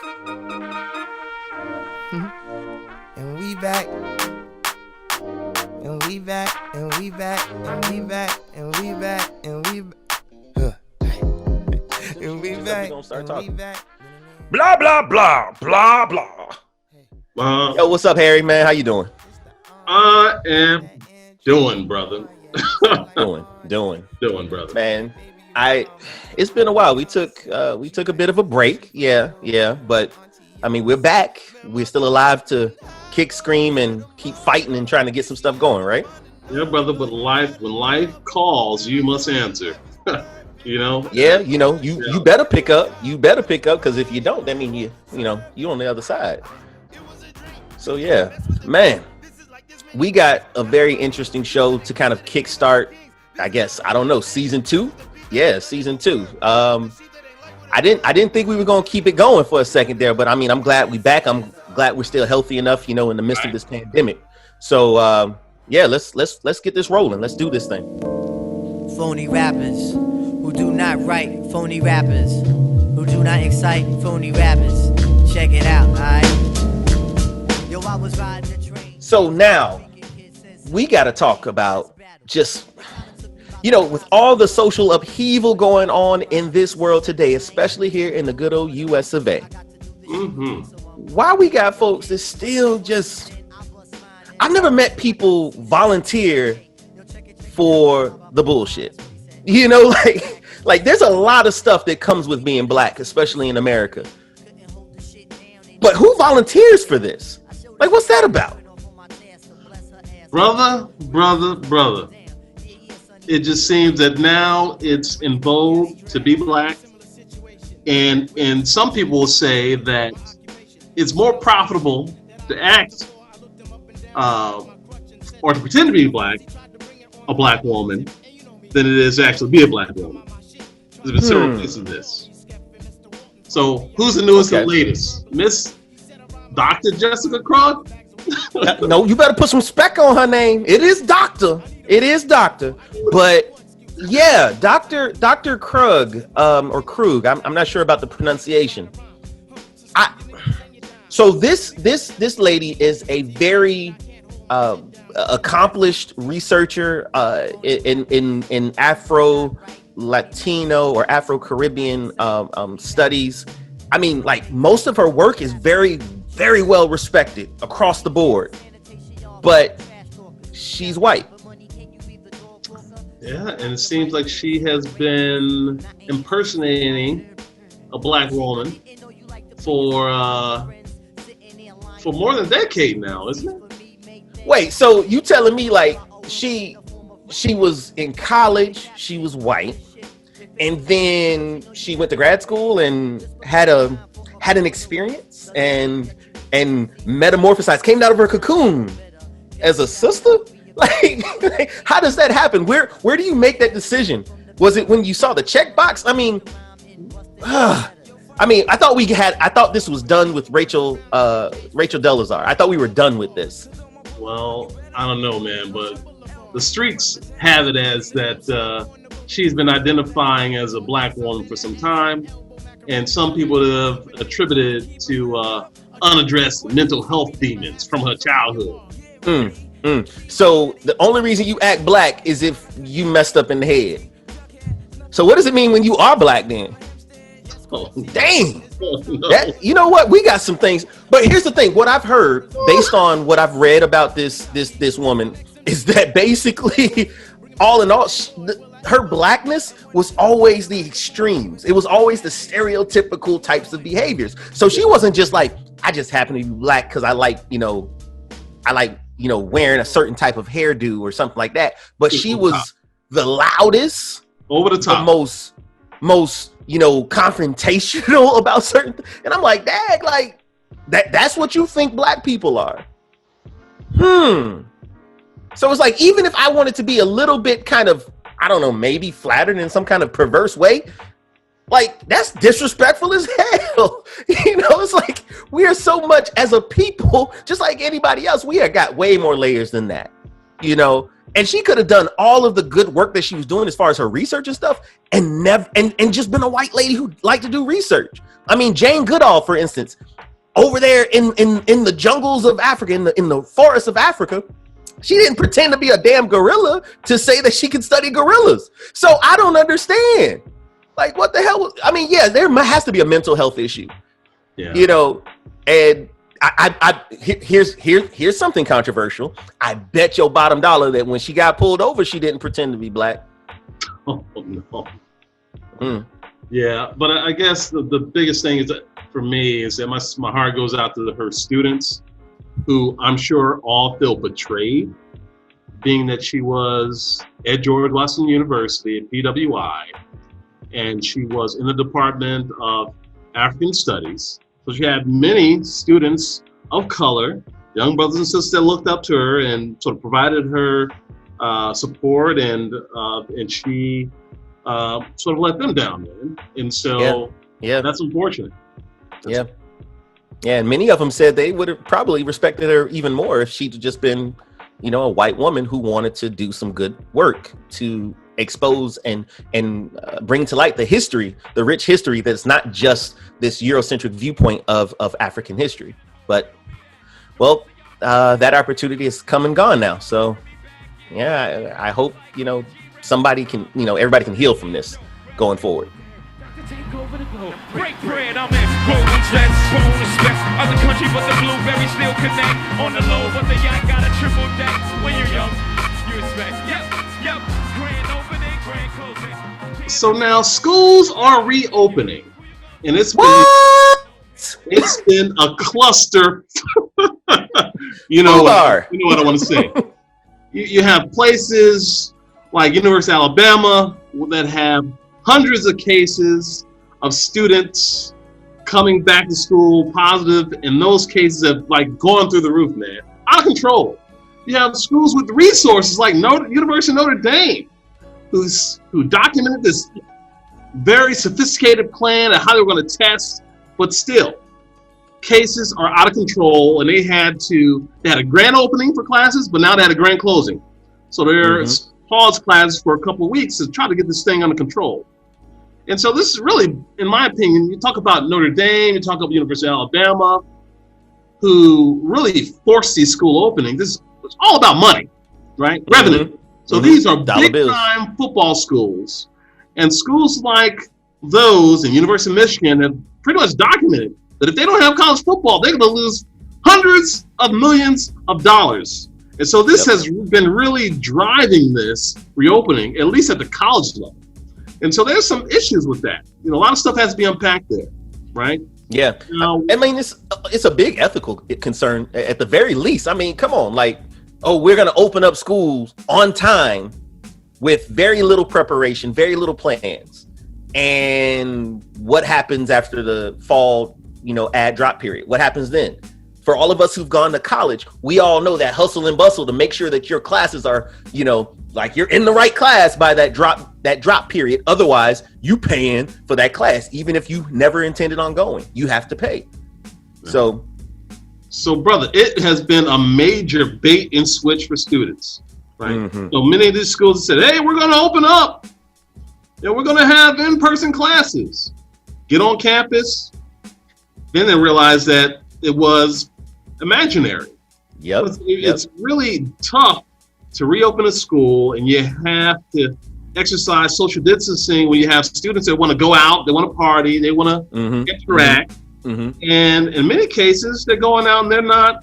And we back. And we back. And we back. And we back. And we back. And we and we back. And we back. Blah blah blah blah blah. Yo, what's up, Harry? Man, how you doing? I am doing, brother. doing, brother. Man, it's been a while. We took a bit of a break. Yeah. But I mean, we're back. We're still alive to kick, scream, and keep fighting and trying to get some stuff going, right? Yeah, brother. But when life calls, you must answer. You know. Yeah. You better pick up. You better pick up, because if you don't, that means you're on the other side. So yeah, man, we got a very interesting show to kind of kickstart. I guess, I don't know, season 2. Yeah, season 2. I didn't think we were gonna keep it going for a second there, but I mean, I'm glad we back. I'm glad we're still healthy enough, in the midst of this pandemic. So yeah, let's get this rolling. Let's do this thing. Phony rappers who do not write, phony rappers who do not excite, phony rappers. Check it out, alright? Yo, I was riding the train. So now we got to talk about just, with all the social upheaval going on in this world today, especially here in the good old US of A. Mm-hmm. Why we got folks that still just, I've never met people volunteer for the bullshit. Like there's a lot of stuff that comes with being black, especially in America. But who volunteers for this? Like, what's that about? Brother. It just seems that now it's in vogue to be black. And some people will say that it's more profitable to act or to pretend to be a black woman, than it is to actually be a black woman. There's been several cases of this. So who's the newest and latest? Miss Dr. Jessica Krug? No, you better put some spec on her name. It is Doctor. But yeah, Dr. Krug, or Krug. I'm not sure about the pronunciation. So this lady is a very accomplished researcher in Afro-Latino or Afro-Caribbean studies. I mean, like, most of her work is very, very well respected across the board, but she's white. Yeah, and it seems like she has been impersonating a black woman for more than a decade now, isn't it? Wait, so you telling me like she was in college, she was white, and then she went to grad school and had an experience and metamorphosized, came out of her cocoon as a sister? Like, how does that happen? Where do you make that decision? Was it when you saw the checkbox? I mean, I thought this was done with Rachel Delazar. I thought we were done with this. Well, I don't know, man, but the streets have it as that she's been identifying as a black woman for some time, and some people have attributed to unaddressed mental health demons from her childhood. So the only reason you act black is if you messed up in the head. So what does it mean when you are black then? Oh, dang. no. You know what? We got some things. But here's the thing. What I've heard, based on what I've read about this woman, is that basically, all in all, her blackness was always the extremes. It was always the stereotypical types of behaviors. So she wasn't just like, I just happen to be black because I like wearing a certain type of hairdo or something like that. But she was the loudest, over the top, the most confrontational about certain and I'm like, dang, like that's what you think black people are. So it's like, even if I wanted to be a little bit kind of, I don't know, maybe flattered in some kind of perverse way, like, that's disrespectful as hell. It's like, we are so much as a people, just like anybody else, we have got way more layers than that, And she could have done all of the good work that she was doing as far as her research and stuff, and just been a white lady who liked to do research. I mean, Jane Goodall, for instance, over there in the jungles of Africa, in the forests of Africa, she didn't pretend to be a damn gorilla to say that she could study gorillas. So I don't understand. Like, what the hell? I mean, yeah, there has to be a mental health issue. Yeah. You know, and here's something controversial. I bet your bottom dollar that when she got pulled over, she didn't pretend to be black. Oh no. Yeah, but I guess the biggest thing is that for me is that my heart goes out to her students, who I'm sure all feel betrayed, being that she was at George Washington University at PWI, and she was in the Department of African Studies. So she had many students of color, young brothers and sisters that looked up to her and sort of provided her support, and she sort of let them down, man. And so that's unfortunate. Yeah, and many of them said they would have probably respected her even more if she'd just been, you know, a white woman who wanted to do some good work to expose and bring to light the history, the rich history that's not just this Eurocentric viewpoint of African history. But, well, that opportunity is come and gone now. So, yeah, I hope, you know, somebody can, you know, everybody can heal from this going forward. Break bread, I'm in golden jets, bone specs. Other country, but the blueberry still connect. On the low, but the yacht got a triple deck. When you're young, you expect. Yep. Grand opening, grand closing. So now schools are reopening, and it's been a cluster. you know what I want to say. You have places like University of Alabama that have hundreds of cases of students coming back to school positive, and those cases have like gone through the roof, man. Out of control. You have schools with resources like University of Notre Dame, who documented this very sophisticated plan of how they were going to test, but still, cases are out of control, and they had a grand opening for classes, but now they had a grand closing. So they're paused classes for a couple of weeks to try to get this thing under control. And so this is really, in my opinion, you talk about Notre Dame, you talk about University of Alabama, who really forced these school openings. It's all about money, right? Revenue. So these are big-time football schools. And schools like those in University of Michigan have pretty much documented that if they don't have college football, they're going to lose hundreds of millions of dollars. And so this has been really driving this reopening, at least at the college level. And so there's some issues with that. You know, a lot of stuff has to be unpacked there, right? Yeah. Now, I mean, it's a big ethical concern at the very least. I mean, come on, like, we're going to open up schools on time with very little preparation, very little plans. And what happens after the fall, you know, ad drop period? What happens then? For all of us who've gone to college, we all know that hustle and bustle to make sure that your classes are, you know, like you're in the right class by that drop period. Otherwise, you paying for that class, even if you never intended on going, you have to pay. So brother, it has been a major bait and switch for students, right? So many of these schools said, hey, we're going to open up. Yeah, we're going to have in-person classes. Get on campus. Then they realized that it was imaginary. It's really tough to reopen a school, and you have to exercise social distancing when you have students that want to go out, they want to party, they want to interact. And in many cases, they're going out and they're not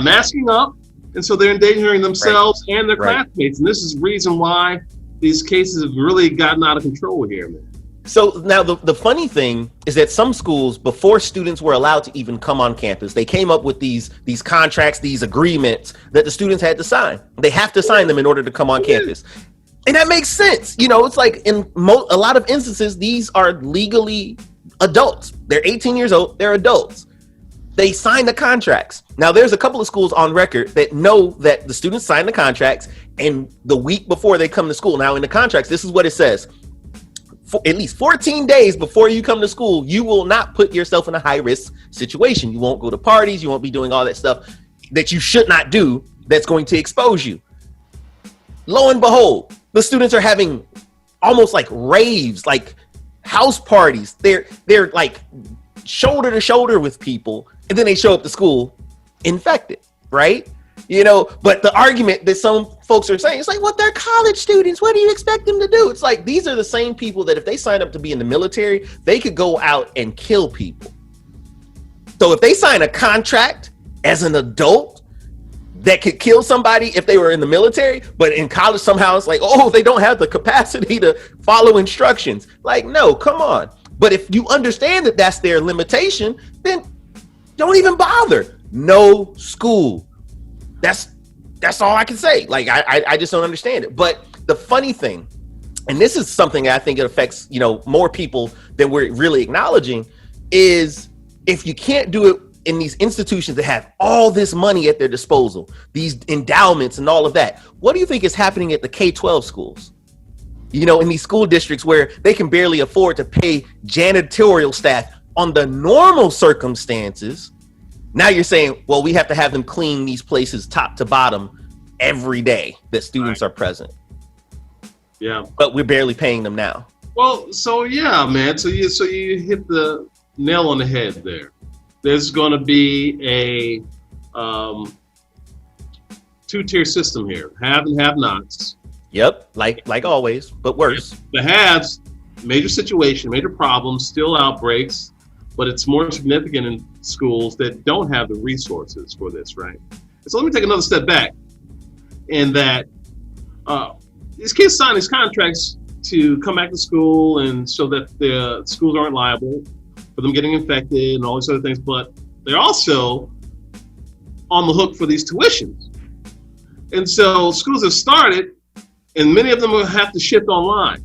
masking up, and so they're endangering themselves and their classmates. And this is the reason why these cases have really gotten out of control here, man. So now the funny thing is that some schools, before students were allowed to even come on campus, they came up with these contracts, these agreements that the students had to sign. They have to sign them in order to come on campus. And that makes sense. You know, it's like in a lot of instances, these are legally adults. They're 18 years old. They're adults. They sign the contracts. Now, there's a couple of schools on record that know that the students sign the contracts, and the week before they come to school. Now, in the contracts, this is what it says. For at least 14 days before you come to school, you will not put yourself in a high-risk situation. You won't go to parties. You won't be doing all that stuff that you should not do that's going to expose you. lo and behold, the students are having almost like raves, like house parties. They're like shoulder to shoulder with people, and then they show up to school infected, right? You know, but the argument that some folks are saying, it's like, well, they're college students. What do you expect them to do? It's like, these are the same people that if they sign up to be in the military, they could go out and kill people. So if they sign a contract as an adult that could kill somebody if they were in the military, but in college somehow it's like, oh, they don't have the capacity to follow instructions. Like, no, come on. But if you understand that that's their limitation, then don't even bother. No school. That's all I can say. Like, I just don't understand it. But the funny thing, and this is something I think it affects, you know, more people than we're really acknowledging, is if you can't do it in these institutions that have all this money at their disposal, these endowments and all of that, what do you think is happening at the K-12 schools? You know, in these school districts where they can barely afford to pay janitorial staff on the normal circumstances. Now you're saying, well, we have to have them clean these places top to bottom every day that students are present. Yeah. But we're barely paying them now. Well, so yeah, man. So you hit the nail on the head there. There's going to be a two-tier system here. Have and have nots. Yep. Like always, but worse. The haves, major situation, major problems, still outbreaks, but it's more significant in schools that don't have the resources for this, right? So let me take another step back in that these kids sign these contracts to come back to school and so that the schools aren't liable for them getting infected and all these other things, but they're also on the hook for these tuitions. And so schools have started, and many of them will have to shift online.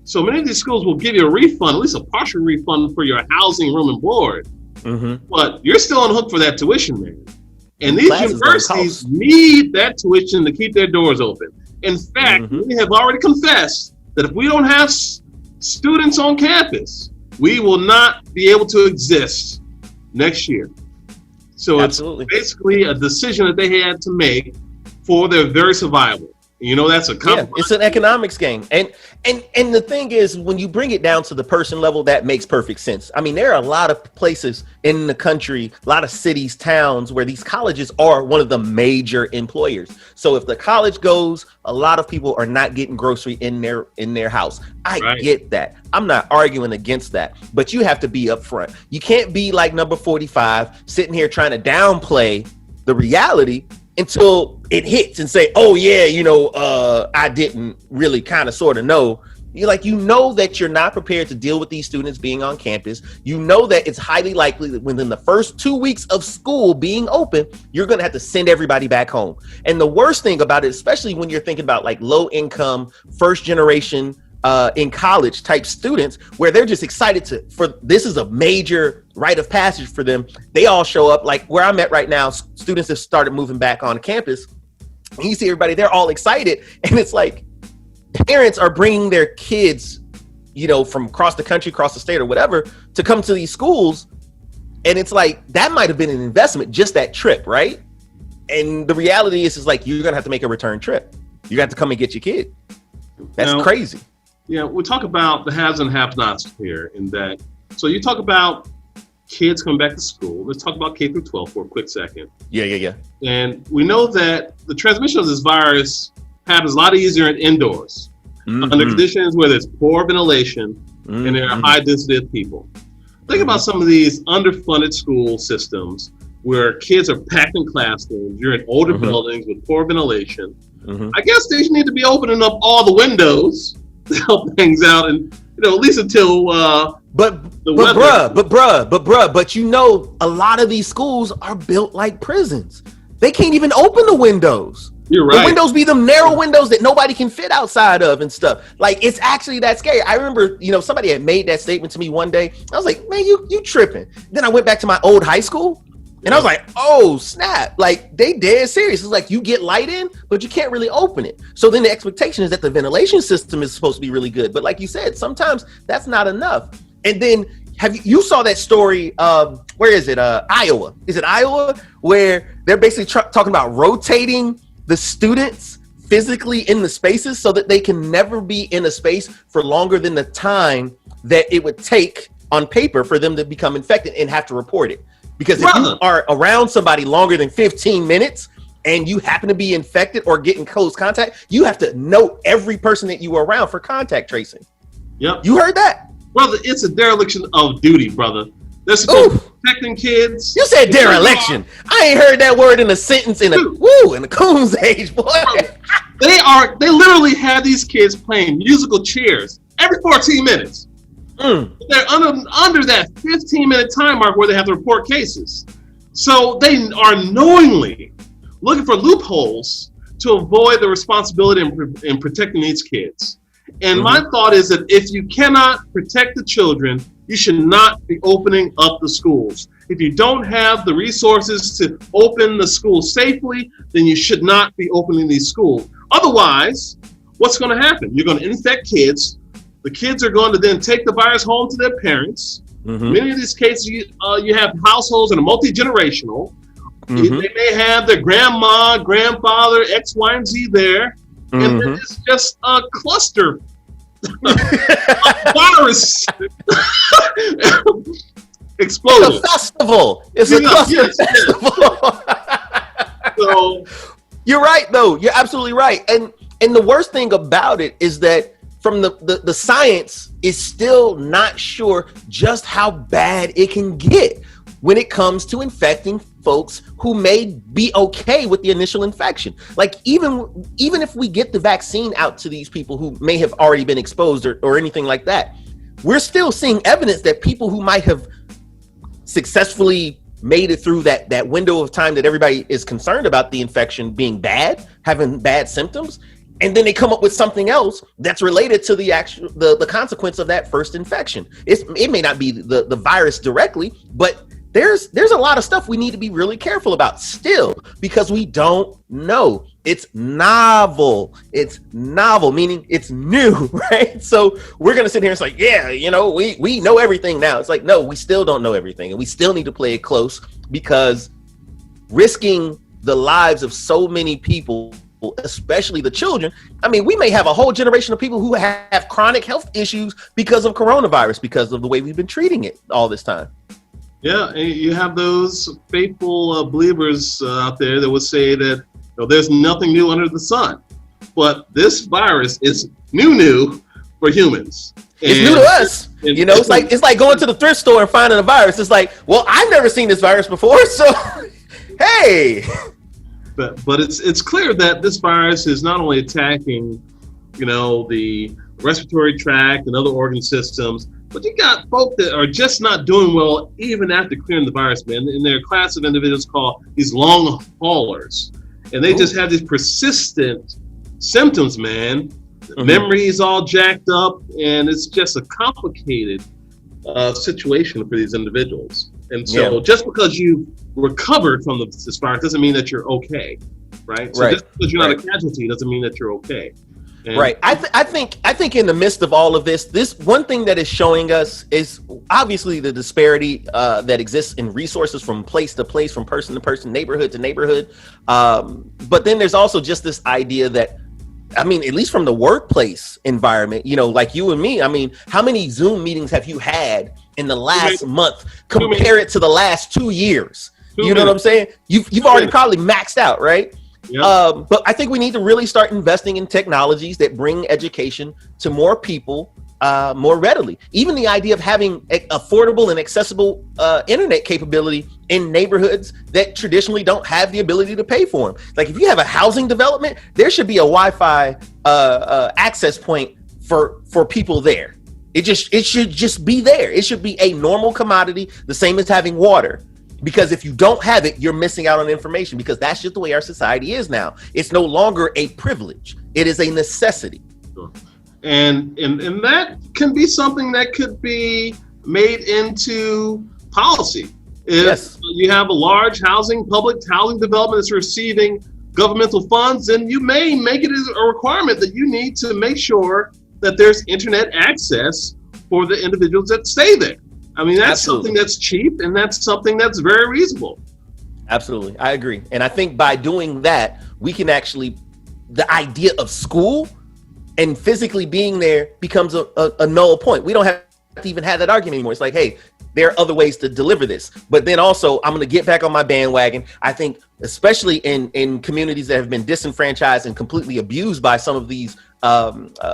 So many of these schools will give you a refund, at least a partial refund for your housing, room, and board. Mm-hmm. But you're still on the hook for that tuition, man. And these universities need that tuition to keep their doors open. In fact, we have already confessed that if we don't have students on campus, we will not be able to exist next year. So Absolutely. It's basically a decision that they had to make for their very survival. You know, that's a compromise. Yeah, it's an economics game. And the thing is, when you bring it down to the person level, that makes perfect sense. I mean, there are a lot of places in the country, a lot of cities, towns where these colleges are one of the major employers. So if the college goes, a lot of people are not getting grocery in their house. I get that. I'm not arguing against that, but you have to be upfront. You can't be like number 45 sitting here trying to downplay the reality until it hits and say, oh yeah, you know, I didn't really kind of sort of know. You're like, you know that you're not prepared to deal with these students being on campus. You know that it's highly likely that within the first 2 weeks of school being open, you're going to have to send everybody back home. And the worst thing about it, especially when you're thinking about like low income, first generation in college type students, where they're just excited for this is a major rite of passage for them. They all show up, like where I'm at right now, students have started moving back on campus. And you see everybody, they're all excited. And it's like parents are bringing their kids, you know, from across the country, across the state or whatever, to come to these schools. And it's like, that might've been an investment, just that trip, right? And the reality is like, you're gonna have to make a return trip. You have to come and get your kid. That's crazy. Yeah, we talk about the haves and have-nots here in that. So you talk about kids coming back to school. Let's talk about K through 12 for a quick second. Yeah. And we know that the transmission of this virus happens a lot easier indoors, under conditions where there's poor ventilation and there are high density of people. Think about some of these underfunded school systems where kids are packed in classrooms. You're in older buildings with poor ventilation. I guess they need to be opening up all the windows to help things out, and you know, at least until but you know, a lot of these schools are built like prisons. They can't even open the windows. You're right. The windows be them narrow windows that nobody can fit outside of and stuff. Like, it's actually that scary. I remember, you know, somebody had made that statement to me one day. I was like, man, you tripping. Then I went back to my old high school. And I was like, oh, snap. Like, they dead serious. It's like you get light in, but you can't really open it. So then the expectation is that the ventilation system is supposed to be really good. But like you said, sometimes that's not enough. And then you saw that story, where is it? Iowa. Is it Iowa? Where they're basically talking about rotating the students physically in the spaces so that they can never be in a space for longer than the time that it would take on paper for them to become infected and have to report it. Because if you are around somebody longer than 15 minutes and you happen to be infected or get in close contact, you have to know every person that you were around for contact tracing. Yep. You heard that? Brother, it's a dereliction of duty, brother. They're supposed to be protecting kids. You said dereliction. I ain't heard that word in a sentence in the Coons age, boy. Bro, they literally have these kids playing musical chairs every 14 minutes. They're under that 15-minute time mark where they have to report cases. So they are knowingly looking for loopholes to avoid the responsibility in protecting these kids. And my thought is that if you cannot protect the children, you should not be opening up the schools. If you don't have the resources to open the schools safely, then you should not be opening these schools. Otherwise, what's going to happen? You're going to infect kids. The kids are going to then take the virus home to their parents. Many of these cases, you have households that are multi-generational. They may have their grandma, grandfather, X, Y, and Z there. And then it's just a cluster of virus explosion. It's a festival. It's a cluster festival. So, you're right, though. You're absolutely right. And the worst thing about it is that from the science is still not sure just how bad it can get when it comes to infecting folks who may be okay with the initial infection. Like even if we get the vaccine out to these people who may have already been exposed or anything like that, we're still seeing evidence that people who might have successfully made it through that window of time that everybody is concerned about the infection being bad, having bad symptoms, and then they come up with something else that's related to the consequence of that first infection. It may not be the virus directly, but there's a lot of stuff we need to be really careful about still, because we don't know. It's novel. It's novel, meaning it's new, right? So we're going to sit here and say, yeah, we know everything now. It's like, no, we still don't know everything. And we still need to play it close, because risking the lives of so many people, especially the children. I mean, we may have a whole generation of people who have chronic health issues because of coronavirus, because of the way we've been treating it all this time. Yeah, and you have those faithful believers out there that would say that there's nothing new under the sun. But this virus is new for humans. It's new to us. It's like going to the thrift store and finding a virus. It's like, well, I've never seen this virus before, so hey. But it's clear that this virus is not only attacking, the respiratory tract and other organ systems, but you got folk that are just not doing well even after clearing the virus, man. And they're a class of individuals called these long haulers. And they just have these persistent symptoms, man. Memory is all jacked up, and it's just a complicated situation for these individuals. And so just because you recovered from this virus doesn't mean that you're okay, right? So just because you're not a casualty doesn't mean that you're okay. And right. I think in the midst of all of this one thing that is showing us is obviously the disparity that exists in resources from place to place, from person to person, neighborhood to neighborhood. But then there's also just this idea that, I mean, at least from the workplace environment, like you and me, I mean, how many Zoom meetings have you had in the last month? Compare it to the last 2 years. You know what I'm saying? You've already probably maxed out, right? Yep. But I think we need to really start investing in technologies that bring education to more people more readily. Even the idea of having affordable and accessible internet capability in neighborhoods that traditionally don't have the ability to pay for them. Like if you have a housing development, there should be a Wi-Fi access point for people there. It should just be there. It should be a normal commodity, the same as having water. Because if you don't have it, you're missing out on information, because that's just the way our society is now. It's no longer a privilege. It is a necessity. Sure. And that can be something that could be made into policy. If you have a large public housing development that's receiving governmental funds, then you may make it as a requirement that you need to make sure that there's internet access for the individuals that stay there. I mean, that's something that's cheap, and that's something that's very reasonable. Absolutely. I agree. And I think by doing that, we can actually the idea of school and physically being there becomes a null point. We don't have to even have that argument anymore. It's like, hey, there are other ways to deliver this. But then also, I'm going to get back on my bandwagon. I think, especially in communities that have been disenfranchised and completely abused by some of these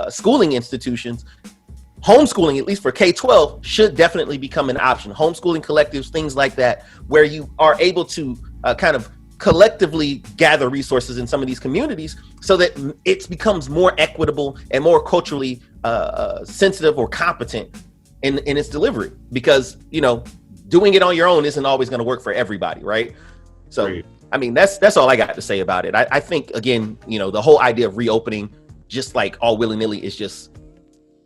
schooling institutions, homeschooling, at least for K-12, should definitely become an option. Homeschooling collectives, things like that, where you are able to kind of collectively gather resources in some of these communities so that it becomes more equitable and more culturally sensitive or competent in its delivery. Because, you know, doing it on your own isn't always going to work for everybody, right? So, right. I mean, that's all I got to say about it. I think, again, you know, the whole idea of reopening just like all willy-nilly is just,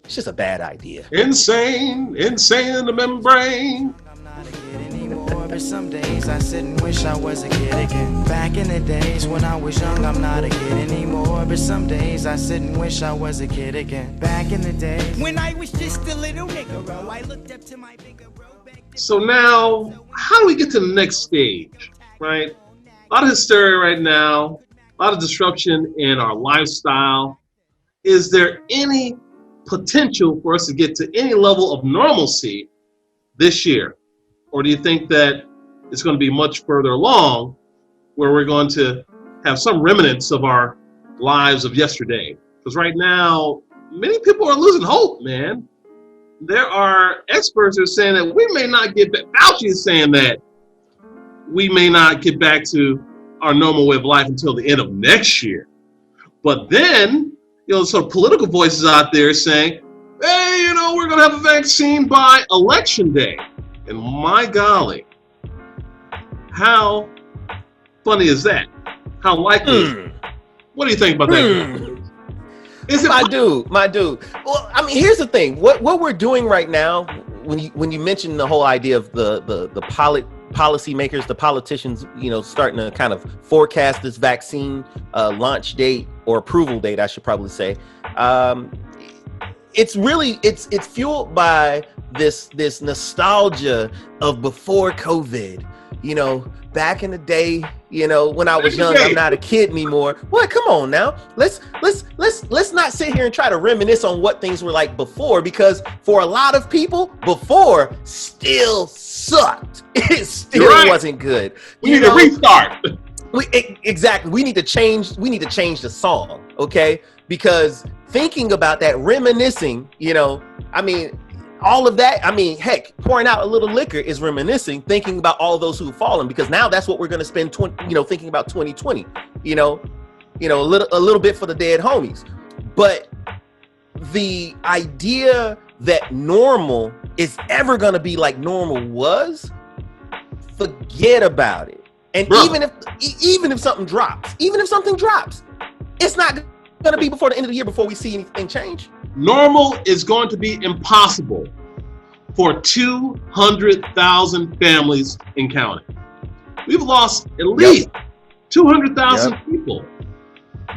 it's just a bad idea. Insane in the membrane. I'm not a kid anymore, but some days I sit and wish I was a kid again. Back in the days when I was young, I'm not a kid anymore, but some days I sit and wish I was a kid again. Back in the days when I was just a little nigga, I looked up to my bigger bro. So now, how do we get to the next stage, right? A lot of hysteria right now, a lot of disruption in our lifestyle. Is there any potential for us to get to any level of normalcy this year? Or do you think that it's going to be much further along where we're going to have some remnants of our lives of yesterday? Because right now, many people are losing hope, man. There are experts that are saying that we may not get back. Fauci is saying that we may not get back to our normal way of life until the end of next year. But then, you know, sort of political voices out there saying, hey, you know, we're going to have a vaccine by election day. And my golly, how funny is that? How likely is it? What do you think about that? Is it my dude? Well, I mean, here's the thing. What we're doing right now, when you mention the whole idea of the policymakers, the politicians, you know, starting to kind of forecast this vaccine launch date or approval date, I should probably say. It's fueled by this nostalgia of before COVID. You know, back in the day, you know, when I was young, I'm not a kid anymore. What? Come on now. Let's not sit here and try to reminisce on what things were like before, because for a lot of people, before still sucked. It still wasn't good. We need to restart. Exactly. We need to change the song, okay? Because thinking about that, reminiscing, you know, I mean, all of that, I mean, heck, pouring out a little liquor is reminiscing, thinking about all those who've fallen, because now that's what we're going to spend, thinking about 2020, you know, a little bit for the dead homies. But the idea that normal is ever going to be like normal was, forget about it. And even if something drops, it's not going to be before the end of the year before we see anything change. Normal is going to be impossible for 200,000 families in counting. We've lost at least 200,000 people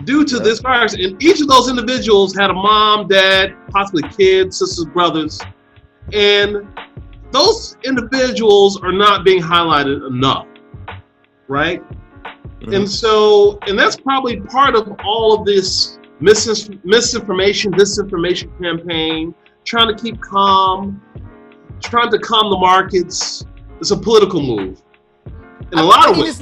due to this virus. And each of those individuals had a mom, dad, possibly kids, sisters, brothers. And those individuals are not being highlighted enough, right? Mm-hmm. And that's probably part of all of this misinformation, disinformation campaign, trying to keep calm, trying to calm the markets. It's a political move. In a lot of ways.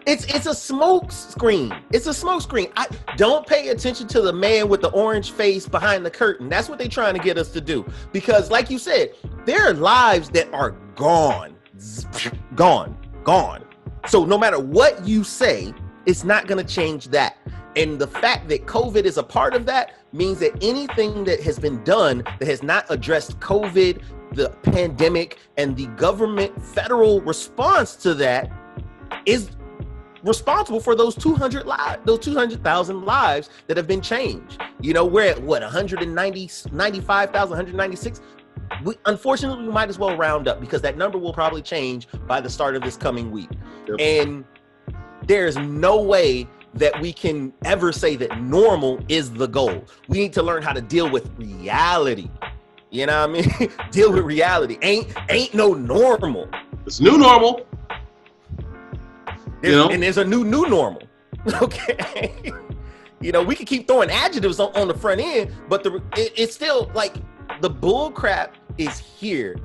It's a smoke screen. It's a smoke screen. Don't pay attention to the man with the orange face behind the curtain. That's what they're trying to get us to do. Because like you said, there are lives that are gone. So no matter what you say, it's not going to change that. And the fact that COVID is a part of that means that anything that has been done that has not addressed COVID, the pandemic, and the government federal response to that is responsible for those 200,000 lives that have been changed. You know, we're at what, 95,000, 196. Unfortunately, we might as well round up, because that number will probably change by the start of this coming week. Yep. And there's no way that we can ever say that normal is the goal. We need to learn how to deal with reality. You know what I mean? Deal with reality. Ain't no normal. It's new normal. And there's a new normal. Okay. You know, we can keep throwing adjectives on the front end, but it's still like the bull crap is here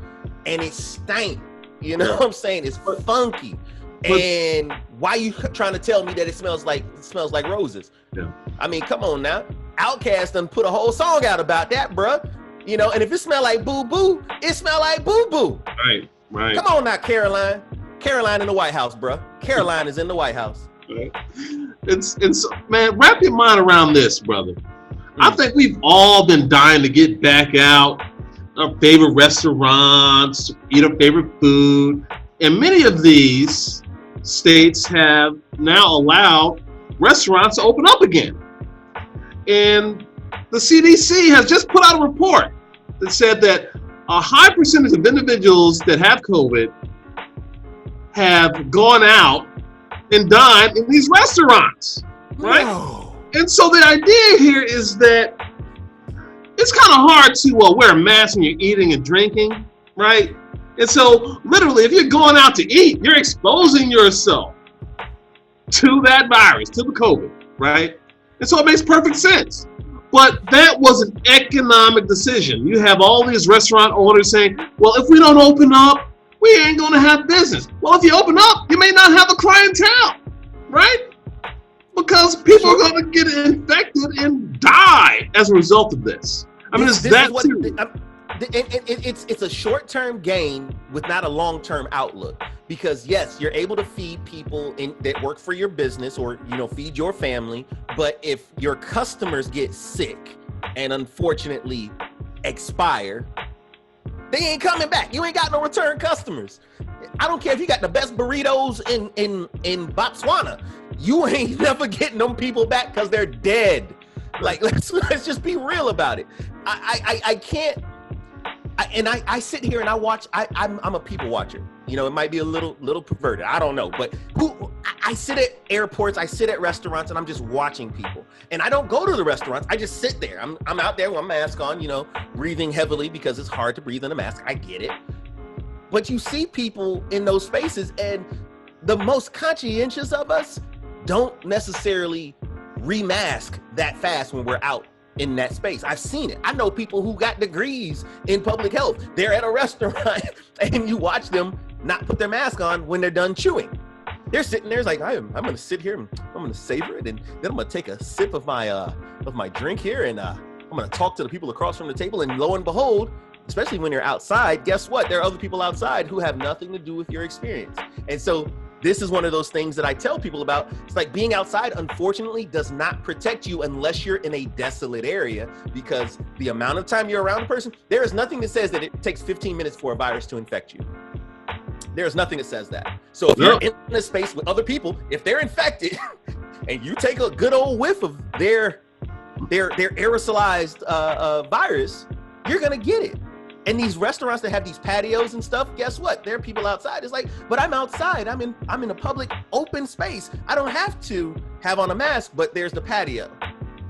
and it stank. You know what I'm saying? It's funky. And why you trying to tell me that it smells like roses? Yeah. I mean, come on now. Outkast done put a whole song out about that, bruh. You know, and if it smell like boo boo, it smell like boo boo. Right. Come on now, Caroline. Caroline in the White House, bruh. Caroline is in the White House. Right. It's man, wrap your mind around this, brother. I think we've all been dying to get back out, our favorite restaurants, eat our favorite food, and many of these states have now allowed restaurants to open up again. And the CDC has just put out a report that said that a high percentage of individuals that have COVID have gone out and dined in these restaurants, right? No. And so the idea here is that it's kind of hard to wear a mask when you're eating and drinking, right? And so literally, if you're going out to eat, you're exposing yourself to that virus, to the COVID, right? And so it makes perfect sense. But that was an economic decision. You have all these restaurant owners saying, well, if we don't open up, we ain't gonna have business. Well, if you open up, you may not have a clientele, right? Because people are gonna get infected and die as a result of this. I mean, it's a short-term gain with not a long-term outlook. Because yes, you're able to feed people that work for your business or, you know, feed your family. But if your customers get sick and unfortunately expire, they ain't coming back. You ain't got no return customers. I don't care if you got the best burritos in Botswana. You ain't never getting them people back because they're dead. Like, let's just be real about it. I can't. I sit here and I watch. I'm a people watcher. You know, it might be a little perverted. I don't know, but I sit at airports, I sit at restaurants, and I'm just watching people. And I don't go to the restaurants. I just sit there. I'm out there with my mask on, you know, breathing heavily because it's hard to breathe in a mask. I get it. But you see people in those spaces, and the most conscientious of us don't necessarily remask that fast when we're out in that space. I've seen it. I know people who got degrees in public health. They're at a restaurant and you watch them not put their mask on when they're done chewing. They're sitting there, it's like, I'm gonna sit here and I'm gonna savor it, and then I'm gonna take a sip of my drink here, and I'm gonna talk to the people across from the table, and lo and behold, especially when you're outside, guess what? There are other people outside who have nothing to do with your experience. And so this is one of those things that I tell people about. It's like being outside, unfortunately, does not protect you unless you're in a desolate area, because the amount of time you're around a person, there is nothing that says that it takes 15 minutes for a virus to infect you. There's nothing that says that. So if you're in a space with other people, if they're infected and you take a good old whiff of their aerosolized virus, you're gonna get it. And these restaurants that have these patios and stuff, guess what? There are people outside. It's like, but I'm outside. I'm in a public open space. I don't have to have on a mask, but there's the patio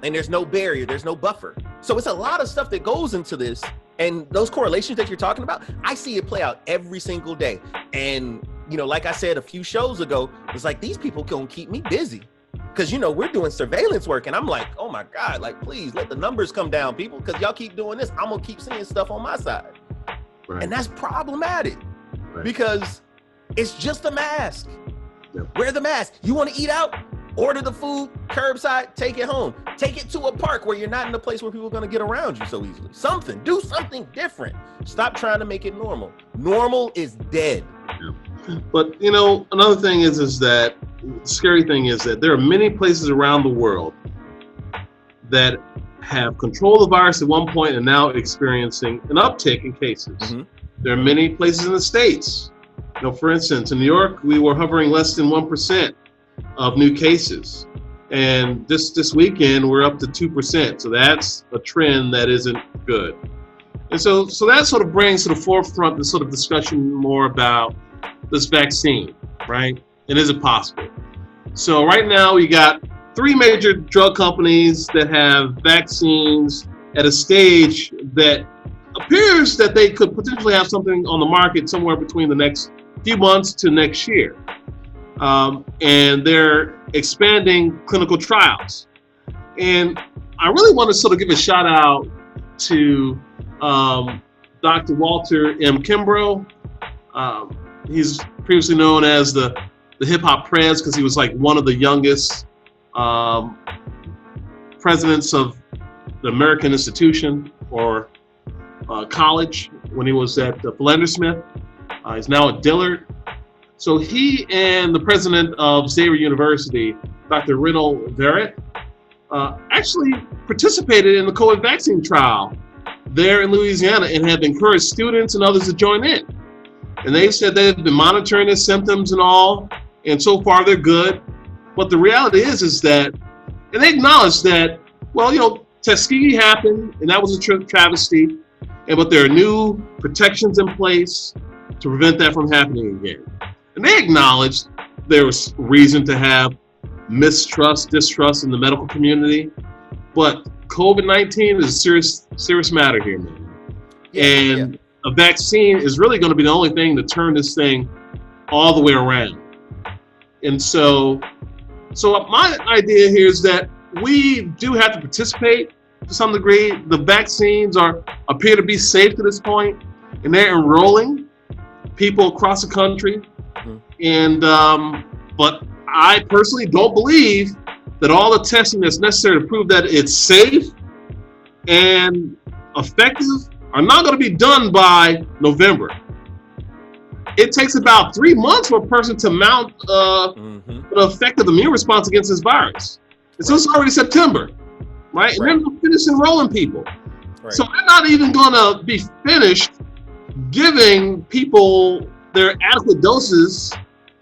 and there's no barrier. There's no buffer. So it's a lot of stuff that goes into this. And those correlations that you're talking about, I see it play out every single day. And, you know, like I said a few shows ago, it's like, these people gonna keep me busy. Because, you know, we're doing surveillance work, and I'm like, oh my God, like, please let the numbers come down, people, because y'all keep doing this. I'm gonna keep seeing stuff on my side. Right. And that's problematic because it's just a mask. Yep. Wear the mask. You want to eat out? Order the food, curbside, take it home. Take it to a park where you're not in a place where people are going to get around you so easily. Do something different. Stop trying to make it normal. Normal is dead. Yeah. But, you know, another thing is that the scary thing is that there are many places around the world that have controlled the virus at one point and now experiencing an uptick in cases. Mm-hmm. There are many places in the States. You know, for instance, in New York, we were hovering less than 1% of new cases. And this weekend, we're up to 2%. So that's a trend that isn't good. And so that sort of brings to the forefront this sort of discussion more about this vaccine, right? And is it possible? So right now we got 3 major drug companies that have vaccines at a stage that appears that they could potentially have something on the market somewhere between the next few months to next year. And they're expanding clinical trials. And I really want to sort of give a shout out to Dr. Walter M. Kimbrough. He's previously known as the hip hop prez because he was like one of the youngest presidents of the American Institution or college when he was at Philander Smith. He's now at Dillard. So he and the president of Xavier University, Dr. Reynold Verrett, actually participated in the COVID vaccine trial there in Louisiana and have encouraged students and others to join in. And they said they've been monitoring their symptoms and all, and so far they're good. But the reality is that, and they acknowledge that, well, you know, Tuskegee happened, and that was a travesty, but there are new protections in place to prevent that from happening again. And they acknowledged there was reason to have mistrust, distrust in the medical community, but COVID-19 is a serious matter here, man. And a vaccine is really going to be the only thing to turn this thing all the way around. And so my idea here is that we do have to participate to some degree. The vaccines appear to be safe to this point, and they're enrolling people across the country. And but I personally don't believe that all the testing that's necessary to prove that it's safe and effective are not going to be done by November. It takes about 3 months for a person to mount an effective immune response against this virus. And so it's already September, right? And then they'll finish enrolling people. So they're not even going to be finished giving people their adequate doses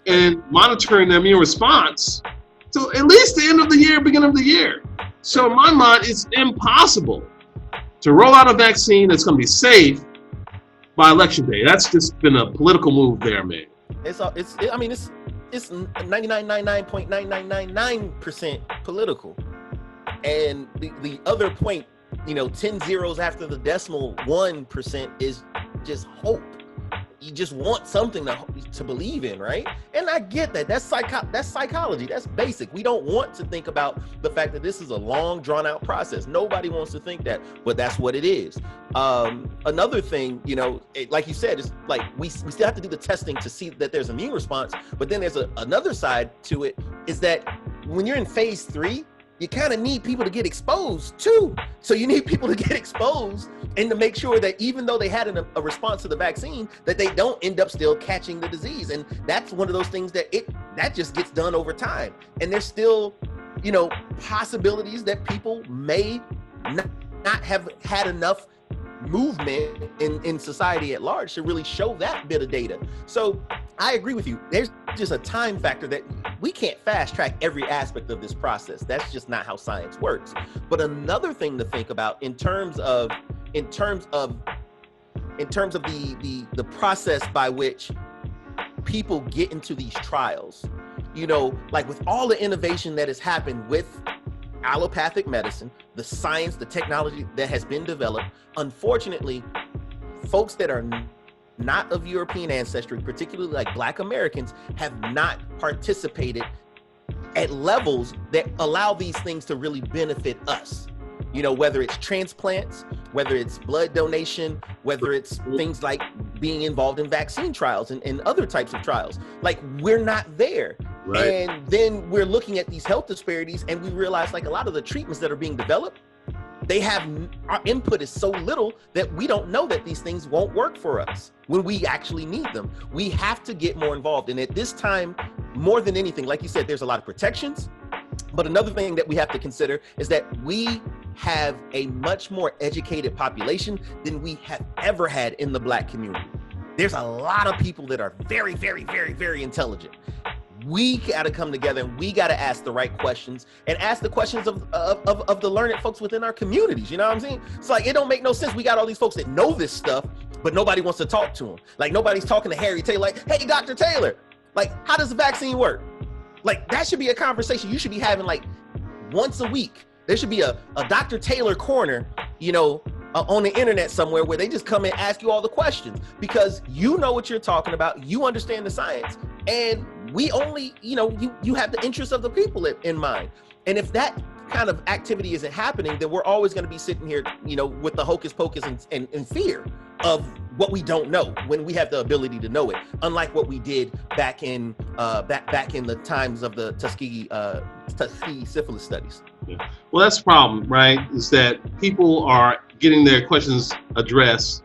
and monitoring their immune response till at least the end of the year, beginning of the year. So in my mind, it's impossible to roll out a vaccine that's going to be safe by election day. That's just been a political move there, man. It's 99.99999% political. And the other point, 10 zeros after the decimal 1% is just hope. You just want something to believe in, right? And I get that. That's psychology. That's basic. We don't want to think about the fact that this is a long, drawn-out process. Nobody wants to think that, but that's what it is. Another thing, like you said, is like we still have to do the testing to see that there's immune response. But then there's another side to it, is that when you're in phase 3, you kind of need people to get exposed too. So you need people to get exposed and to make sure that even though they had a response to the vaccine, that they don't end up still catching the disease. And that's one of those things that just gets done over time. And there's still, possibilities that people may not have had enough movement in society at large to really show that bit of data. So I agree with you. There's just a time factor that we can't fast track every aspect of this process. That's just not how science works. But another thing to think about in terms of the process by which people get into these trials, like with all the innovation that has happened with allopathic medicine, the science, the technology that has been developed, unfortunately, folks that are not of European ancestry, particularly like Black Americans, have not participated at levels that allow these things to really benefit us. Whether it's transplants, whether it's blood donation, whether it's things like being involved in vaccine trials and other types of trials. Like, we're not there. Right. And then we're looking at these health disparities, and we realize like a lot of the treatments that are being developed, our input is so little that we don't know that these things won't work for us when we actually need them. We have to get more involved. And at this time, more than anything, like you said, there's a lot of protections. But another thing that we have to consider is that we have a much more educated population than we have ever had in the Black community. There's a lot of people that are very, very, very, very intelligent. We got to come together and we got to ask the right questions and ask the questions of the learned folks within our communities. You know what I'm saying? It's like, it don't make no sense. We got all these folks that know this stuff, but nobody wants to talk to them. Like, nobody's talking to Harry Taylor, like, hey, Dr. Taylor, like, how does the vaccine work? Like, that should be a conversation you should be having like once a week. There should be a Dr. Taylor corner, on the internet somewhere where they just come and ask you all the questions, because you know what you're talking about. You understand the science, and we only, you have the interests of the people in mind. And if that kind of activity isn't happening, then we're always going to be sitting here, you know, with the hocus pocus and fear of what we don't know when we have the ability to know it. Unlike what we did back in the times of the Tuskegee syphilis studies. Yeah. Well, that's the problem, right? Is that people are getting their questions addressed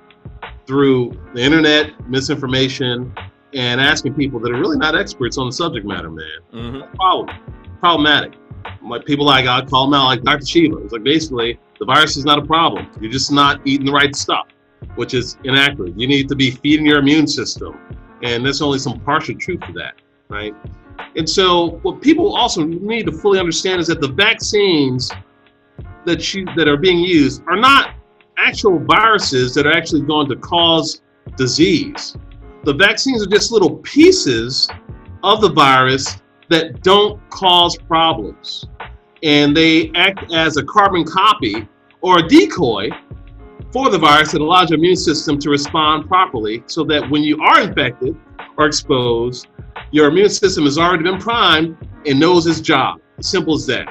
through the internet, misinformation, and asking people that are really not experts on the subject matter, man. Mm-hmm. Problematic. Like people like, I call them out like Dr. Shiva. It's like, basically, the virus is not a problem. You're just not eating the right stuff, which is inaccurate. You need to be feeding your immune system. And there's only some partial truth to that, right? And so what people also need to fully understand is that the vaccines that are being used are not actual viruses that are actually going to cause disease. The vaccines are just little pieces of the virus that don't cause problems. And they act as a carbon copy or a decoy for the virus that allows your immune system to respond properly, so that when you are infected or exposed, your immune system has already been primed and knows its job. As simple as that.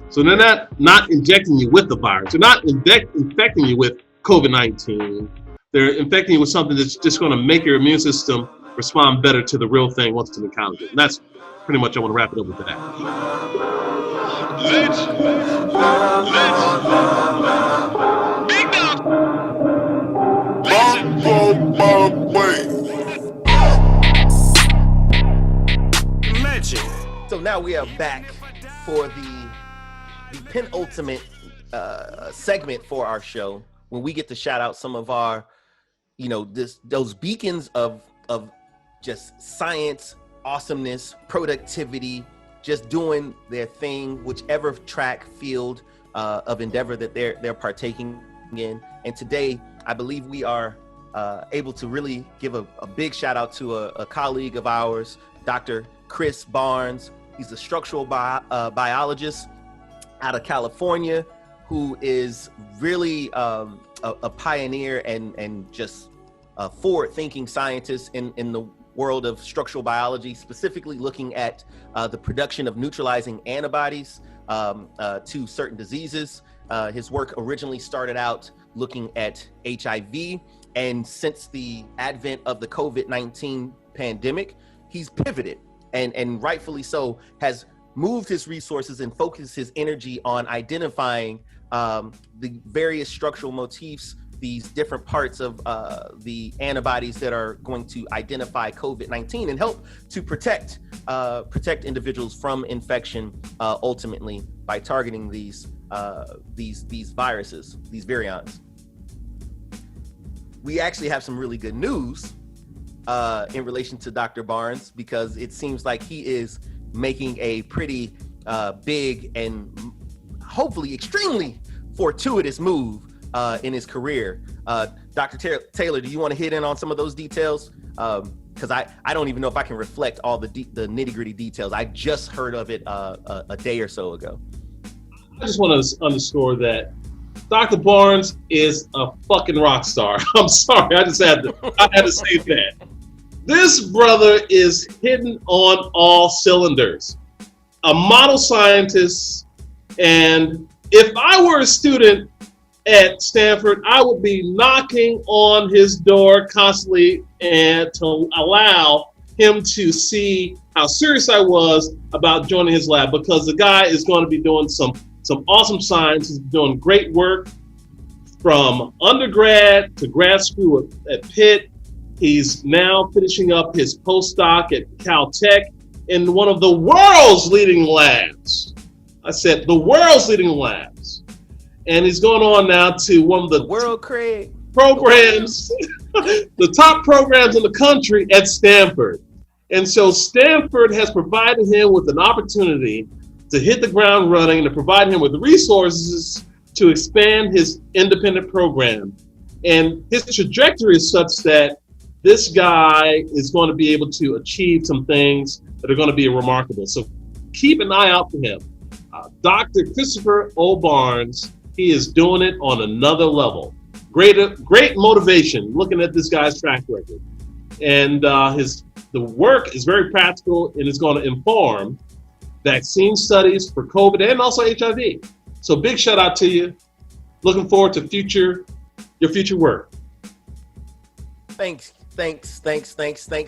So they're not injecting you with the virus. They're not infecting you with COVID-19. They're infecting you with something that's just going to make your immune system respond better to the real thing once it's encountered it. And that's pretty much, I want to wrap it up with that. Big dog. Legend. So now we are back for the penultimate segment for our show, when we get to shout out some of our, you know, those beacons of just science, awesomeness, productivity, just doing their thing, whichever track, field of endeavor that they're partaking in. And today, I believe we are able to really give a big shout out to a colleague of ours, Dr. Chris Barnes. He's a structural biologist out of California, who is really a pioneer and just a forward-thinking scientist in the world of structural biology, specifically looking at the production of neutralizing antibodies to certain diseases. His work originally started out looking at HIV, and since the advent of the COVID-19 pandemic, he's pivoted, and rightfully so, has moved his resources and focused his energy on identifying the various structural motifs, these different parts of the antibodies that are going to identify COVID-19 and help to protect individuals from infection, ultimately by targeting these viruses, these virions. We actually have some really good news in relation to Dr. Barnes, because it seems like he is making a pretty big and hopefully extremely fortuitous move in his career. Dr. Taylor, do you want to hit in on some of those details? Because I don't even know if I can reflect all the nitty-gritty details. I just heard of it a day or so ago. I just want to underscore that Dr. Barnes is a fucking rock star. I'm sorry, I had to say that. This brother is hitting on all cylinders. A model scientist, and if I were a student at Stanford, I would be knocking on his door constantly and to allow him to see how serious I was about joining his lab, because the guy is going to be doing some awesome science. He's doing great work from undergrad to grad school at Pitt. He's now finishing up his postdoc at Caltech in one of the world's leading labs. I said the world's leading labs. And he's going on now to one of the world programs, the top programs in the country at Stanford. And so Stanford has provided him with an opportunity to hit the ground running, to provide him with resources to expand his independent program. And his trajectory is such that this guy is going to be able to achieve some things that are going to be remarkable. So keep an eye out for him. Dr. Christopher O. Barnes, he is doing it on another level. Great motivation looking at this guy's track record. And the work is very practical and is going to inform vaccine studies for COVID and also HIV. So big shout out to you. Looking forward to your future work. Thanks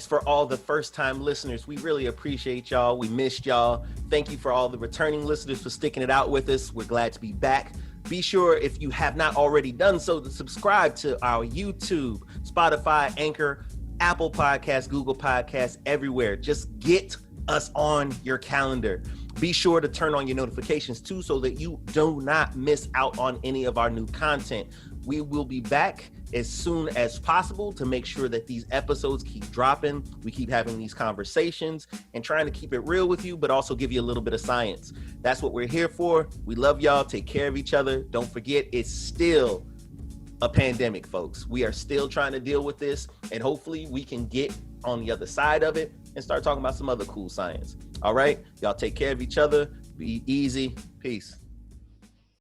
for all the first time listeners. We really appreciate y'all. We missed y'all. Thank you for all the returning listeners for sticking it out with us. We're glad to be back. Be sure, if you have not already done so, to subscribe to our YouTube, Spotify, Anchor, Apple Podcasts, Google Podcasts, everywhere. Just get us on your calendar. Be sure to turn on your notifications too, so that you do not miss out on any of our new content. We will be back as soon as possible to make sure that these episodes keep dropping. We keep having these conversations and trying to keep it real with you, but also give you a little bit of science. That's what we're here for. We love y'all. Take care of each other. Don't forget, it's still a pandemic, folks. We are still trying to deal with this, and hopefully we can get on the other side of it and start talking about some other cool science. All right, y'all take care of each other. Be easy. Peace.